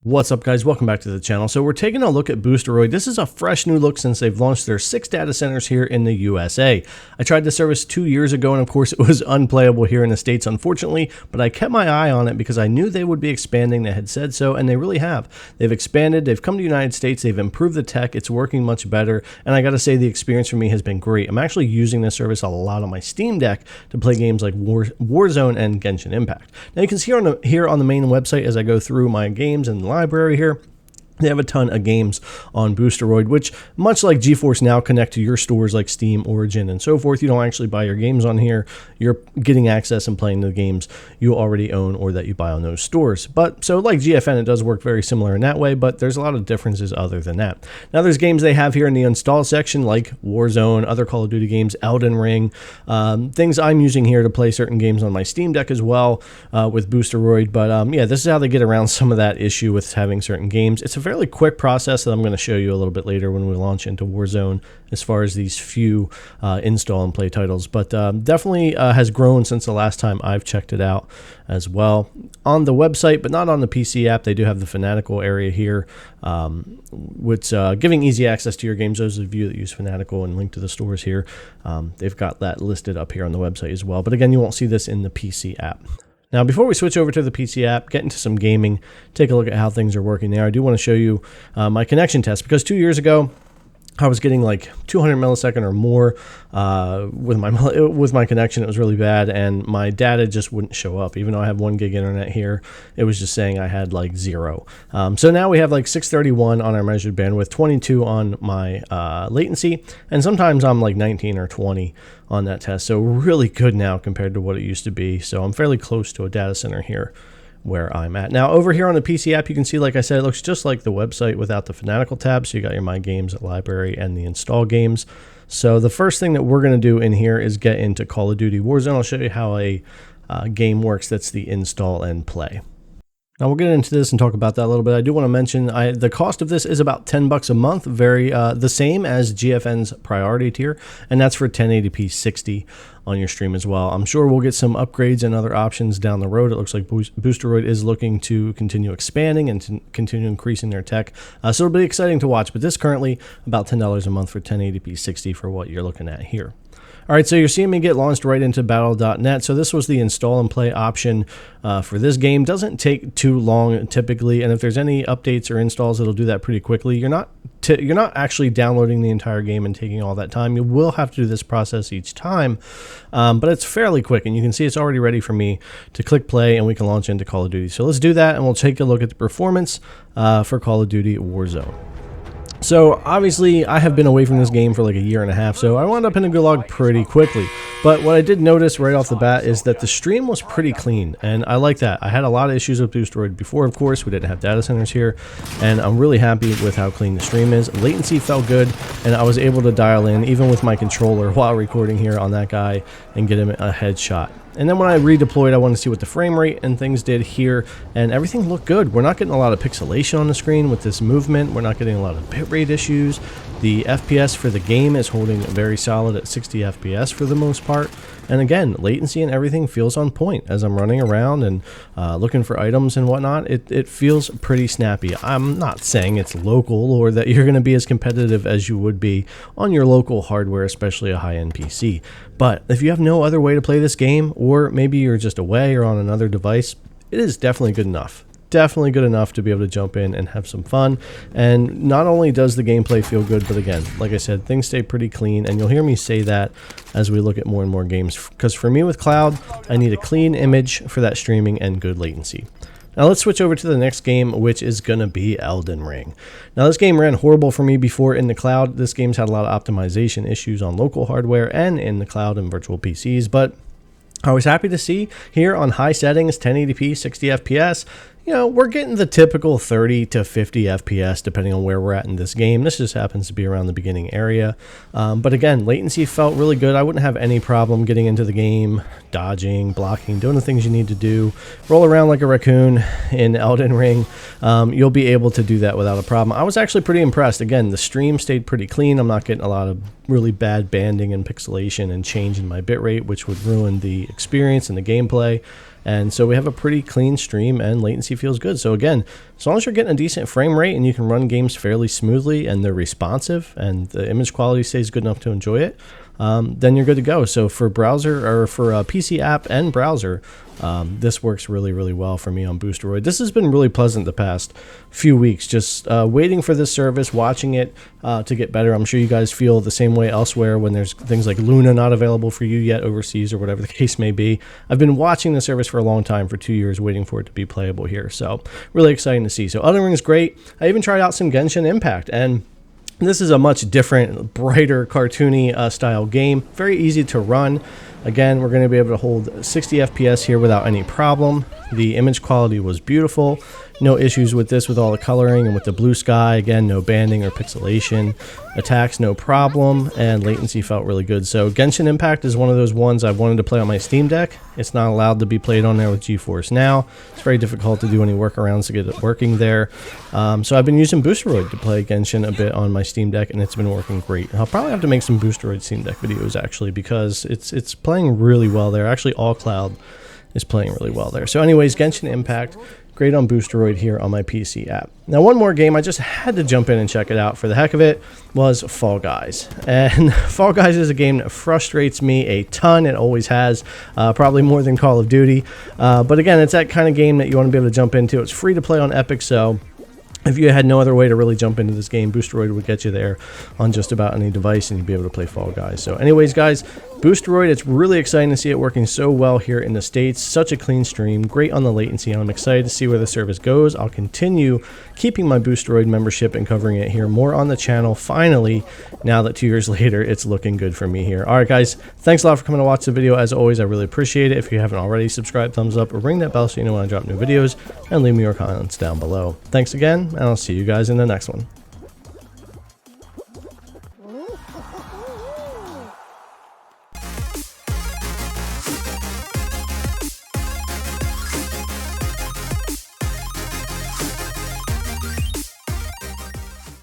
What's up, guys? Welcome back to the channel. So we're taking a look at Boosteroid. This is a fresh new look since they've launched their 6 data centers here in the USA. I tried the service 2 years ago, and of course it was unplayable here in the States, unfortunately, but I kept my eye on it because I knew they would be expanding. They had said so, and they really have. They've expanded, they've come to the United States, they've improved the tech, it's working much better, and I gotta say the experience for me has been great. I'm actually using this service a lot on my Steam Deck to play games like Warzone and Genshin Impact. Now you can see here on the main website as I go through my games and library here, they have a ton of games on Boosteroid, which, much like GeForce Now, connect to your stores like Steam, Origin, and so forth. You don't actually buy your games on here. You're getting access and playing the games you already own or that you buy on those stores. But so like GFN, it does work very similar in that way, but there's a lot of differences other than that. Now there's games they have here in the install section like Warzone, other Call of Duty games, Alden Ring, things I'm using here to play certain games on my Steam Deck as well with Boosteroid. But yeah, this is how they get around some of that issue with having certain games. It's a fairly quick process that I'm going to show you a little bit later when we launch into Warzone as far as these few install and play titles, but definitely has grown since the last time I've checked it out as well. On the website, but not on the PC app, they do have the Fanatical area here, which giving easy access to your games. Those of you that use Fanatical and link to the stores here, they've got that listed up here on the website as well. But again, you won't see this in the PC app. Now, before we switch over to the PC app, get into some gaming, take a look at how things are working there, I do want to show you my connection test, because 2 years ago, I was getting like 200 millisecond or more with my connection. It was really bad, and my data just wouldn't show up. Even though I have 1 gig internet here, it was just saying I had like 0. So now we have like 631 on our measured bandwidth, 22 on my latency, and sometimes I'm like 19 or 20 on that test. So really good now compared to what it used to be. So I'm fairly close to a data center here where I'm at. Now over here on the PC app, you can see, like I said, it looks just like the website without the Fanatical tab. So you got your My Games, library, and the install games. So the first thing that we're going to do in here is get into Call of Duty Warzone. I'll show you how a game works. That's the install and play. Now we'll get into this and talk about that a little bit. I do want to mention the cost of this is about $10 a month, the same as GFN's priority tier, and that's for 1080p 60 on your stream as well. I'm sure we'll get some upgrades and other options down the road. It looks like Boosteroid is looking to continue expanding and to continue increasing their tech, so it'll be exciting to watch. But this currently about $10 a month for 1080p 60 for what you're looking at here. All right, so you're seeing me get launched right into battle.net. So this was the install and play option for this game. Doesn't take too long typically, and if there's any updates or installs, it'll do that pretty quickly. You're not actually downloading the entire game and taking all that time. You will have to do this process each time, but it's fairly quick, and you can see it's already ready for me to click play, and we can launch into Call of Duty. So let's do that, and we'll take a look at the performance for Call of Duty Warzone. So obviously I have been away from this game for like a year and a half, so I wound up in a gulag pretty quickly. But what I did notice right off the bat is that the stream was pretty clean, and I like that. I had a lot of issues with Boosteroid before, of course. We didn't have data centers here, and I'm really happy with how clean the stream is. Latency felt good, and I was able to dial in even with my controller while recording here on that guy and get him a headshot. And then when I redeployed, I wanted to see what the frame rate and things did here, and everything looked good. We're not getting a lot of pixelation on the screen with this movement. We're not getting a lot of bitrate issues. The FPS for the game is holding very solid at 60 FPS for the most part. And again, latency and everything feels on point as I'm running around and looking for items and whatnot. It feels pretty snappy. I'm not saying it's local or that you're going to be as competitive as you would be on your local hardware, especially a high-end PC. But if you have no other way to play this game, or maybe you're just away or on another device, it is definitely good enough. Definitely good enough to be able to jump in and have some fun. And not only does the gameplay feel good, but again, like I said, things stay pretty clean, and you'll hear me say that as we look at more and more games, because for me with cloud, I need a clean image for that streaming and good latency. Now let's switch over to the next game, which is going to be Alden Ring. Now this game ran horrible for me before in the cloud. This game's had a lot of optimization issues on local hardware and in the cloud and virtual PCs, but I was happy to see here on high settings, 1080p, 60 FPS, you know, we're getting the typical 30 to 50 FPS depending on where we're at in this game. This just happens to be around the beginning area. But again, latency felt really good. I wouldn't have any problem getting into the game, dodging, blocking, doing the things you need to do. Roll around like a raccoon in Alden Ring. You'll be able to do that without a problem. I was actually pretty impressed. Again, the stream stayed pretty clean. I'm not getting a lot of really bad banding and pixelation and change in my bitrate, which would ruin the experience and the gameplay. And so we have a pretty clean stream and latency feels good. So again, as long as you're getting a decent frame rate and you can run games fairly smoothly and they're responsive and the image quality stays good enough to enjoy it, then you're good to go. So for browser or for a PC app and browser, this works really, really well for me on Boosteroid. This has been really pleasant the past few weeks, just waiting for this service, watching it to get better. I'm sure you guys feel the same way elsewhere when there's things like Luna not available for you yet overseas or whatever the case may be. I've been watching the service for a long time, for 2 years, waiting for it to be playable here. So really exciting to see. So Alden Ring is great. I even tried out some Genshin Impact, and this is a much different, brighter, cartoony style game. Very easy to run. Again, we're going to be able to hold 60 FPS here without any problem. The image quality was beautiful. No issues with this with all the coloring and with the blue sky. Again, no banding or pixelation. Attacks, no problem. And latency felt really good. So Genshin Impact is one of those ones I've wanted to play on my Steam Deck. It's not allowed to be played on there with GeForce Now. It's very difficult to do any workarounds to get it working there. So I've been using Boosteroid to play Genshin a bit on my Steam Deck, and it's been working great. I'll probably have to make some Boosteroid Steam Deck videos, actually, because it's playing really well there. Actually, All Cloud is playing really well there. So anyways, Genshin Impact, great on Boosteroid here on my PC app. Now, one more game I just had to jump in and check it out for the heck of it was Fall Guys. And Fall Guys is a game that frustrates me a ton. It always has, probably more than Call of Duty. But again, it's that kind of game that you want to be able to jump into. It's free to play on Epic, so if you had no other way to really jump into this game, Boosteroid would get you there on just about any device, and you'd be able to play Fall Guys. So anyways, guys, Boosteroid, it's really exciting to see it working so well here in the States. Such a clean stream, great on the latency, and I'm excited to see where the service goes. I'll continue keeping my Boosteroid membership and covering it here more on the channel. Finally, now that 2 years later, it's looking good for me here. All right, guys, thanks a lot for coming to watch the video. As always, I really appreciate it. If you haven't already, subscribe, thumbs up, or ring that bell so you know when I drop new videos, and leave me your comments down below. Thanks again, and I'll see you guys in the next one.